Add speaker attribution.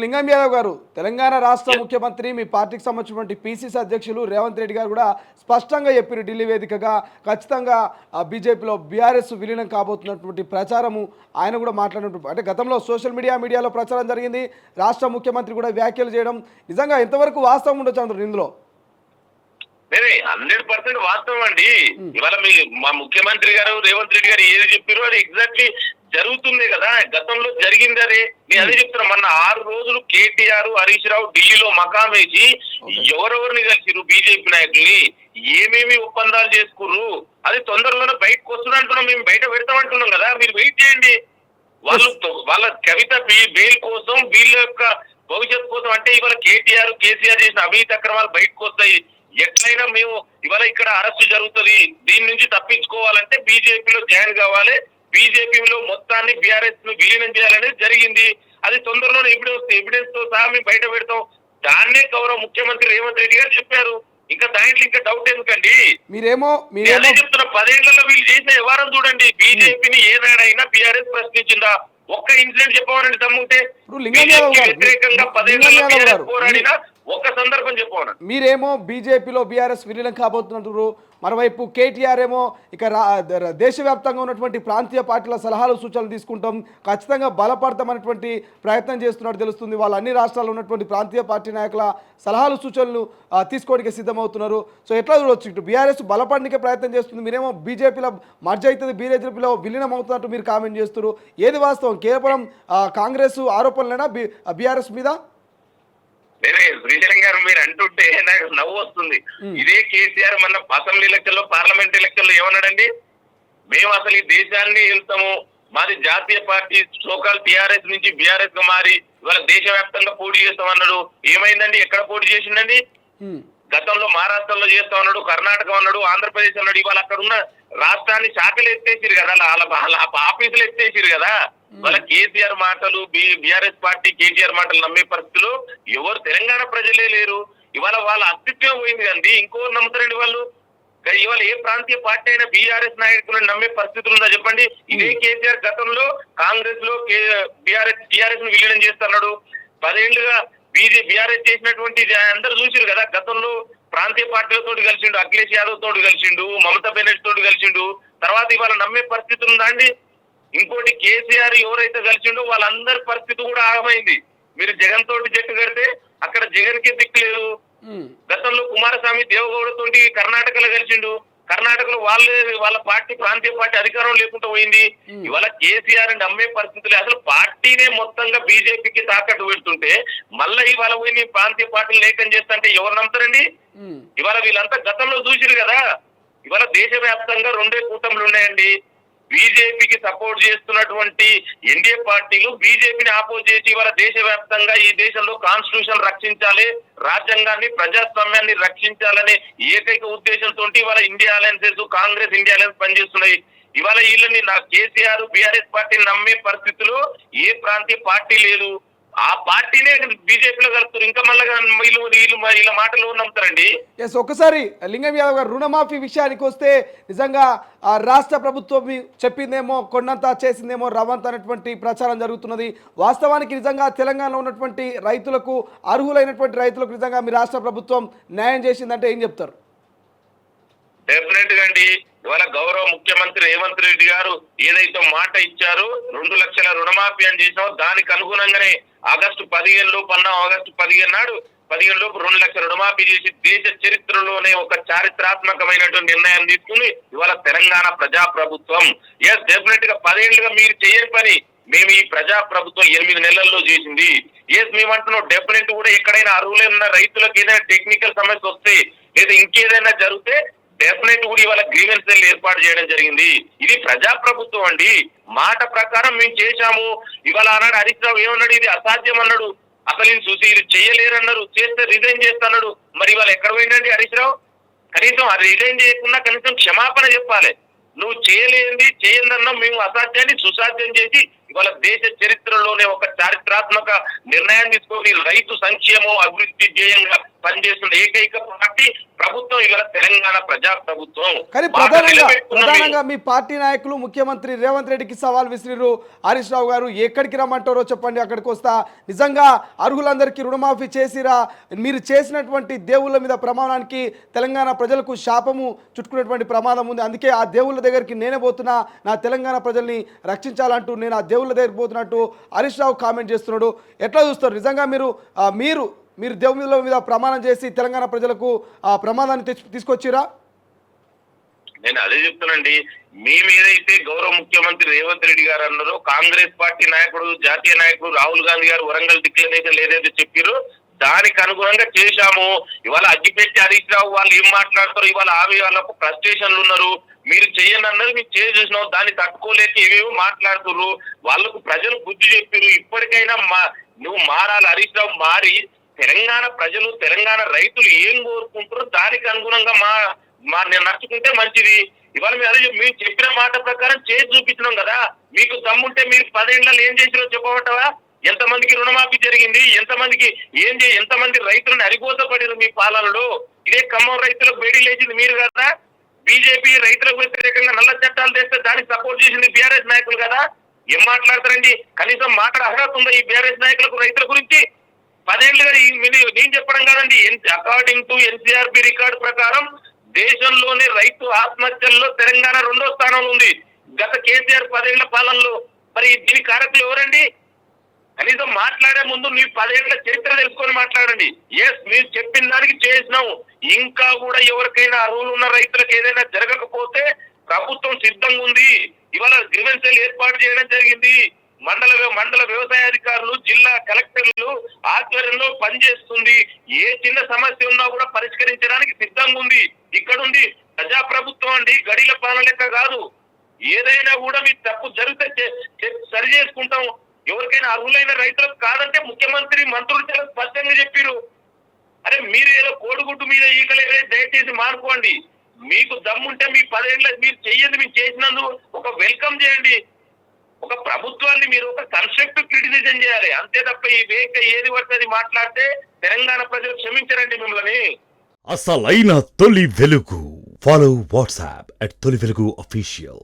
Speaker 1: లింగం యాదవ్ గారు, తెలంగాణ రాష్ట్ర ముఖ్యమంత్రి మీ పార్టీకి సంబంధించినటువంటి పీసీసీ అధ్యక్షులు రేవంత్ రెడ్డి గారు కూడా స్పష్టంగా చెప్పారు ఢిల్లీ వేదికగా ఖచ్చితంగా బీజేపీలో బీఆర్ఎస్ విలీనం కాబోతున్నటువంటి ప్రచారము ఆయన కూడా మాట్లాడినట్టు అంటే గతంలో సోషల్ మీడియాలో ప్రచారం జరిగింది. రాష్ట్ర ముఖ్యమంత్రి కూడా వ్యాఖ్యలు చేయడం నిజంగా ఎంతవరకు వాస్తవం ఉండొచ్చు అందరు ఇందులో?
Speaker 2: 100% వాస్తవం అండి. ఇవాళ మా ముఖ్యమంత్రి గారు రేవంత్ రెడ్డి గారు ఏది చెప్పారో అది ఎగ్జాక్ట్లీ జరుగుతుంది కదా. గతంలో జరిగింది అదే. నేను అదే చెప్తున్నా, మొన్న 6 రోజులు కేటీఆర్ హరీష్ రావు ఢిల్లీలో మకాం వేసి ఎవరెవరిని కలిసిరు బీజేపీ నాయకుల్ని, ఏమేమి ఒప్పందాలు చేసుకుర్రు, అది తొందరలోనే బయటకు వస్తున్నా అంటున్నాం. మేము బయట పెడతామంటున్నాం కదా, మీరు వెయిట్ చేయండి. వాళ్ళ కవిత బెయిల్ కోసం, వీళ్ళ యొక్క భవిష్యత్ కోసం అంటే ఇవాళ కేసీఆర్ చేసిన అవినీతి అక్రమాలు బయటకు వస్తాయి. ఎట్లయినా మేము ఇవాళ ఇక్కడ అరెస్టు జరుగుతుంది, దీని నుంచి తప్పించుకోవాలంటే బీజేపీలో జాయిన్ కావాలి, బీజేపీలో మొత్తాన్ని బీఆర్ఎస్ ను విలీనం చేయాలనేది జరిగింది. అది తొందరలోనే ఎవిడెన్స్ తో సహా మేము బయట పెడతాం. దాన్నే గౌరవ ముఖ్యమంత్రి రేవంత్ రెడ్డి గారు చెప్పారు. ఇంకా దాంట్లో ఇంకా డౌట్ ఎందుకండి?
Speaker 1: మీరేమో
Speaker 2: చెప్తున్నా, 10 ఏళ్లలో వీళ్ళు చేసిన వ్యవహారం చూడండి. బీజేపీని ఏనాడైనా బీఆర్ఎస్ ప్రశ్నించిందా? ఒక్క ఇన్సిడెంట్ చెప్పవాలండి దమ్ముంటే. వ్యతిరేకంగా 10 ఏళ్లలో పోరాడినా ఒక్క సందర్భం చెప్పవాలి.
Speaker 1: మీరేమో బీజేపీలో బీఆర్ఎస్ విలీనం కాబోతున్నారు, మరోవైపు కేటీఆర్ ఏమో ఇక దేశవ్యాప్తంగా ఉన్నటువంటి ప్రాంతీయ పార్టీల సలహాలు సూచనలు తీసుకుంటాం, ఖచ్చితంగా బలపడతామనేటువంటి ప్రయత్నం చేస్తున్నట్టు తెలుస్తుంది. వాళ్ళు అన్ని రాష్ట్రాల్లో ఉన్నటువంటి ప్రాంతీయ పార్టీ నాయకుల సలహాలు సూచనలు తీసుకోవడానికి సిద్ధమవుతున్నారు. సో ఎట్లా చూడవచ్చు, ఇటు బీఆర్ఎస్ బలపడడానికి ప్రయత్నం చేస్తుంది, మీరేమో బీజేపీలో మర్జ్ అవుతుంది, బీజేపీలో విలీనం అవుతున్నట్టు మీరు కామెంట్ చేస్తున్నారు. ఏది వాస్తవం? కేవలం కాంగ్రెస్ ఆరోపణలైనా బీఆర్ఎస్ మీద?
Speaker 2: శ్రీశైలం గారు మీరు అంటుంటే నాకు నవ్వు వస్తుంది. ఇదే కేసీఆర్ మన అసెంబ్లీ ఎలక్షన్లో, పార్లమెంట్ ఎలక్షన్లో ఏమన్నాడండి? మేము అసలు ఈ దేశాన్ని వెళ్తాము, మాది జాతీయ పార్టీ సోకాల్ టీఆర్ఎస్ నుంచి బీఆర్ఎస్ గా మారి ఇవాళ దేశవ్యాప్తంగా పోటీ చేస్తాం అన్నాడు. ఏమైందండి? ఎక్కడ పోటీ చేసిండండి? గతంలో మహారాష్ట్రలో చేస్తా ఉన్నాడు, కర్ణాటక అన్నాడు, ఆంధ్రప్రదేశ్ అన్నాడు. ఇవాళ అక్కడ ఉన్న రాష్ట్రాన్ని శాఖలు ఎత్తేసిరు కదా, వాళ్ళ ఆఫీసులు ఎత్తేసిరు కదా. వాళ్ళ కేసీఆర్ మాటలు, బీఆర్ఎస్ పార్టీ కేటీఆర్ మాటలు నమ్మే పరిస్థితులు ఎవరు తెలంగాణ ప్రజలే లేరు. ఇవాళ వాళ్ళ అస్తిత్వం పోయింది కండి, ఇంకోరు నమ్ముతారండి వాళ్ళు. ఇవాళ ఏ ప్రాంతీయ పార్టీ అయినా బీఆర్ఎస్ నాయకులను నమ్మే పరిస్థితులు ఉందా చెప్పండి? ఇదే కేసీఆర్ గతంలో కాంగ్రెస్ లో టీఆర్ఎస్ ను విలీనం చేస్తున్నాడు. 10 ఏళ్లుగా బీఆర్ఎస్ చేసినటువంటి అందరూ చూసిరు కదా. గతంలో ప్రాంతీయ పార్టీలతో కలిసిండు, అఖిలేష్ యాదవ్ తోటి కలిసిండు, మమతా బెనర్జీ తోటి కలిసిండు. తర్వాత ఇవాళ నమ్మే పరిస్థితి ఉందా అండి? ఇంకోటి కేసీఆర్ ఎవరైతే కలిసిండో వాళ్ళందరి పరిస్థితి కూడా ఆగమైంది. మీరు జగన్ తోటి జట్టు కడితే అక్కడ జగన్ కి దిక్కు లేదు. గతంలో కుమారస్వామి దేవగౌడ తోటి కర్ణాటకలో కలిసిండు, కర్ణాటకలో వాళ్ళ పార్టీ ప్రాంతీయ పార్టీ అధికారం లేకుండా పోయింది. ఇవాళ కేసీఆర్ నమ్మే పరిస్థితులు, అసలు పార్టీనే మొత్తంగా బీజేపీకి తాకట్టు పెడుతుంటే మళ్ళీ ఇవాళ పోయి ప్రాంతీయ పార్టీలు లేఖం చేస్తుంటే ఎవరు నమ్ముతారండి? ఇవాళ వీళ్ళంతా గతంలో చూసిరు కదా. ఇవాళ దేశవ్యాప్తంగా 2 కూటములు ఉన్నాయండి. బీజేపీకి సపోర్ట్ చేస్తున్నటువంటి ఎన్డీఏ పార్టీలు బీజేపీని ఆపోజ్ చేసి ఇవాళ దేశవ్యాప్తంగా ఈ దేశంలో కాన్స్టిట్యూషన్ రక్షించాలి, రాజ్యాంగాన్ని, ప్రజాస్వామ్యాన్ని రక్షించాలనే ఏకైక ఉద్దేశంతో ఇవాళ India alliances, Congress India alliance పనిచేస్తున్నాయి. ఇవాళ వీళ్ళని కేసీఆర్ బీఆర్ఎస్ పార్టీని నమ్మే పరిస్థితిలో ఏ ప్రాంతీయ పార్టీ లేదు. ఆ పార్టీనే బీజేపీలో కలుపుతారు. ఇంకా మళ్ళీ వీళ్ళ మాటలు నమ్ముతారండి.
Speaker 1: ఎస్, ఒకసారి లింగం యాదవ్ గారు, రుణమాఫీ విషయానికి వస్తే నిజంగా రాష్ట్ర ప్రభుత్వం చెప్పిందేమో కొండంతా చేసిందేమో రవంత్ అనేటువంటి ప్రచారం జరుగుతున్నది. వాస్తవానికి నిజంగా తెలంగాణలో ఉన్నటువంటి రైతులకు, అర్హులైనటువంటి రైతులకు నిజంగా మీ రాష్ట్ర ప్రభుత్వం న్యాయం చేసిందంటే ఏం చెప్తారు?
Speaker 2: డెఫినెట్ గా అండి. ఇవాళ గౌరవ ముఖ్యమంత్రి రేవంత్ రెడ్డి గారు ఏదైతే మాట ఇచ్చారో 2 లక్షల రుణమాఫీ అని చేసామో దానికి అనుగుణంగానే ఆగస్టు 15 లోపు అన్నాం. ఆగస్టు 15 నాడు 15 లోపు 2 లక్షల రుణమాఫీ చేసి దేశ చరిత్రలోనే ఒక చారిత్రాత్మకమైనటువంటి నిర్ణయం తీసుకుని ఇవాళ తెలంగాణ ప్రజా ప్రభుత్వం, ఎస్ డెఫినెట్ గా 10 ఏళ్లుగా మీరు చేయని పని మేము ఈ ప్రజా ప్రభుత్వం 8 నెలల్లో చేసింది. ఎస్ మేము అంటున్నాం, డెఫినెట్ కూడా ఎక్కడైనా అర్హులైన రైతులకు ఏదైనా టెక్నికల్ సమస్య వస్తే లేదా ఇంకేదైనా జరిగితే డెఫినెట్ కూడా ఇవాళ గ్రీవెన్స్ సెల్ ఏర్పాటు చేయడం జరిగింది. ఇది ప్రజా ప్రభుత్వం అండి. మాట ప్రకారం మేము చేశాము. ఇవాళ అన్నాడు హరీష్ రావు, ఏమన్నాడు? ఇది అసాధ్యం అన్నాడు. అసలు ఇది చూసి ఇది చేయలేరన్నారు, చేస్తే రిజైన్ చేస్తాడు. మరి ఇవాళ ఎక్కడ పోయిందండి హరీష్ రావు? కనీసం రిజైన్ చేయకుండా కనీసం క్షమాపణ చెప్పాలి. నువ్వు చేయందన్నా మేము అసాధ్యాన్ని సుసాధ్యం చేసి ఇవాళ దేశ చరిత్రలోనే ఒక చారిత్రాత్మక నిర్ణయాన్ని తీసుకొని రైతు సంక్షేమం అభివృద్ధి ధ్యేయంగా పనిచేస్తున్న ఏకైక పార్టీ ప్రభుత్వం ఇవాళ తెలంగాణ ప్రజా ప్రభుత్వం.
Speaker 1: కానీ ప్రధానంగా మీ పార్టీ నాయకులు ముఖ్యమంత్రి రేవంత్ రెడ్డికి సవాల్ విసిరిరు. హరీష్ రావు గారు ఎక్కడికి రమ్మంటారో చెప్పండి, అక్కడికి వస్తా. నిజంగా అర్హులందరికీ రుణమాఫీ చేసిరా? మీరు చేసినటువంటి దేవుళ్ళ మీద ప్రమాణానికి తెలంగాణ ప్రజలకు శాపము చుట్టుకునేటువంటి ప్రమాదం ఉంది. అందుకే ఆ దేవుళ్ళ దగ్గరికి నేనే పోతున్నా, నా తెలంగాణ ప్రజల్ని రక్షించాలంటూ నేను ఆ దేవుళ్ళ దగ్గరికి పోతున్నట్టు హరీష్ రావు కామెంట్ చేస్తున్నాడు. ఎట్లా చూస్తారు? నిజంగా మీరు దేవుళ్ళ మీద ప్రమాణం చేసి తెలంగాణ ప్రజలకు ఆ ప్రమాదాన్ని తీసుకొచ్చిరా?
Speaker 2: నేను అదే చెప్తానండి. మీ మీదైతే గౌరవ ముఖ్యమంత్రి రేవంత్ రెడ్డి గారు అన్నారు, కాంగ్రెస్ పార్టీ నాయకుడు జాతీయ నాయకుడు రాహుల్ గాంధీ గారు వరంగల్ డిక్లరేషన్ ఏదైతే చెప్పారో దానికి అనుగుణంగా చేశాము. ఇవాళ అగ్గిపెట్టి హరీష్ రావు వాళ్ళు ఏం మాట్లాడతారు, ఇవాళ వాళ్ళకు ఫ్రస్ట్రేషన్లు ఉన్నారు. మీరు చెయ్యండి అన్నది మీరు చేసినావు, దాన్ని తట్టుకోలేక ఏవేవో మాట్లాడుతున్నారు. వాళ్ళకు ప్రజలు బుద్ధి చెప్పారు. ఇప్పటికైనా నువ్వు మారాలి హరీష్ రావు, మారి తెలంగాణ ప్రజలు తెలంగాణ రైతులు ఏం కోరుకుంటారో దానికి అనుగుణంగా నేను నచ్చుకుంటే మంచిది. ఇవాళ మీరు చెప్పిన మాట ప్రకారం చేసి చూపించినాం కదా. మీకు దమ్ముంటే మీరు 10 ఏళ్లలో ఏం చేసిరో చెప్పబట్టవా? ఎంతమందికి రుణమాఫీ జరిగింది, ఎంతమంది రైతులను అరిగోసపడిరు మీ పాలనలో? ఇదే ఖమ్మం రైతులకు బేడీ లేచింది మీరు కదా. బీజేపీ రైతులకు వ్యతిరేకంగా నల్ల చట్టాలు తెస్తే దానికి సపోర్ట్ చేసింది బీఆర్ఎస్ నాయకులు కదా. ఏం మాట్లాడతారండి? కనీసం మాట్లాడే అర్హత ఉందా ఈ బీఆర్ఎస్ నాయకులకు రైతుల గురించి? 10 ఏళ్ళుగా నేను చెప్పడం కాదండి. అకార్డింగ్ టు ఎన్సీఆర్బీ రికార్డు ప్రకారం దేశంలోనే రైతు ఆత్మహత్యల్లో తెలంగాణ 2వ స్థానంలో ఉంది గత కేసీఆర్ 10 ఏళ్ల పాలనలో. మరి దీని కారకులు ఎవరండి? కనీసం మాట్లాడే ముందు మీ 10 ఏళ్ల చరిత్ర తెలుసుకొని మాట్లాడండి. మీరు చెప్పిన దానికి చేసినాం. ఇంకా కూడా ఎవరికైనా అర్హులు ఉన్న రైతులకు ఏదైనా జరగకపోతే ప్రభుత్వం సిద్ధంగా ఉంది. ఇవాళ గ్రీవెన్సీలు ఏర్పాటు చేయడం జరిగింది. మండల వ్యవసాయ అధికారులు, జిల్లా కలెక్టర్లు ఆధ్వర్యంలో పనిచేస్తుంది. ఏ చిన్న సమస్య ఉన్నా కూడా పరిష్కరించడానికి సిద్ధంగా ఉంది. ఇక్కడ ఉంది ప్రజాప్రభుత్వం అండి, గడిల పాలన లెక్క కాదు. ఏదైనా కూడా మీ తప్పు జరిగితే సరి చేసుకుంటాం. ఎవరికైనా అర్హులైన రైతులకు కాదంటే ముఖ్యమంత్రి మంత్రులు చాలా స్పష్టంగా చెప్పారు. అరే మీరు ఏదో కోడిగుడ్డు మీద ఈకలేదే, దయచేసి మానుకోండి. మీకు దమ్ముంటే మీ 10 ఏళ్ళ మీరు చెయ్యండి. మీరు చేసినందుకు ఒక వెల్కమ్ చేయండి. ఒక ప్రభుత్వాన్ని మీరు ఒక కన్స్ట్రక్టివ్ క్రిటిసిజం చేయాలి. అంతే తప్ప ఈ వేక ఏది పడుతుంది మాట్లాడితే తెలంగాణ ప్రజలు క్షమించరండి మిమ్మల్ని.
Speaker 3: అసలైన తొలి వెలుగు. ఫాలో వాట్సాప్ @తొలి వెలుగు అఫీషియల్.